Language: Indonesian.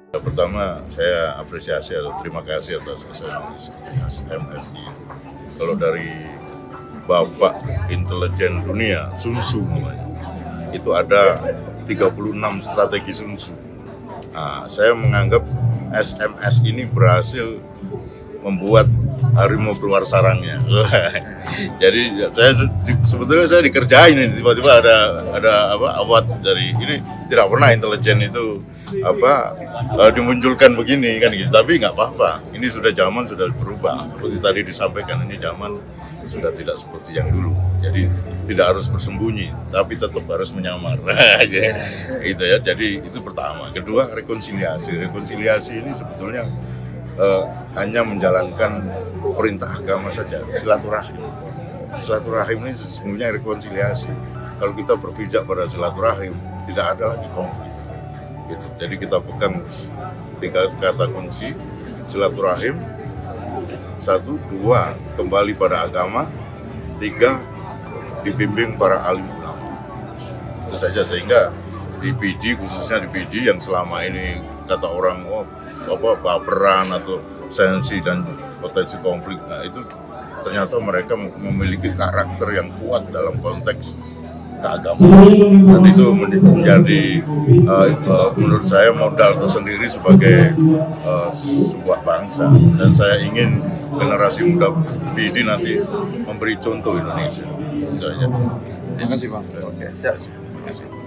Pertama, saya apresiasi atau terima kasih atas SMSI. Kalau dari Bapak Intelijen Dunia, Sun Tzu, itu ada 36 strategi Sun Tzu. Nah, saya menganggap SMS ini berhasil membuat harimau keluar sarangnya. Jadi sebetulnya saya dikerjain ini, tiba-tiba ada award dari ini, tidak pernah intelijen itu dimunculkan begini kan gitu. Tapi nggak apa-apa, ini zaman sudah berubah. Seperti tadi disampaikan, ini zaman sudah tidak seperti yang dulu. Jadi tidak harus bersembunyi, tapi tetap harus menyamar. Gitu ya. Jadi itu pertama. Kedua, rekonsiliasi. Rekonsiliasi ini sebetulnya hanya menjalankan perintah agama saja, silaturahim. Silaturahim ini sesungguhnya rekonsiliasi. Kalau kita berpijak pada silaturahim, tidak ada lagi konflik. Gitu. Jadi kita pegang 3 kata kunci: silaturahim, 1, 2, kembali pada agama, 3, dibimbing para alim ulama. Itu saja, sehingga di PD, khususnya di PD yang selama ini kata orang baperan atau sensi dan potensi konflik, nah itu ternyata mereka memiliki karakter yang kuat dalam konteks keagamaan, dan itu menjadi menurut saya modal tersendiri sebagai sebuah bangsa, dan saya ingin generasi muda PD nanti memberi contoh Indonesia. Itu aja. Terima kasih, Bang. Oke, siap. Terima kasih.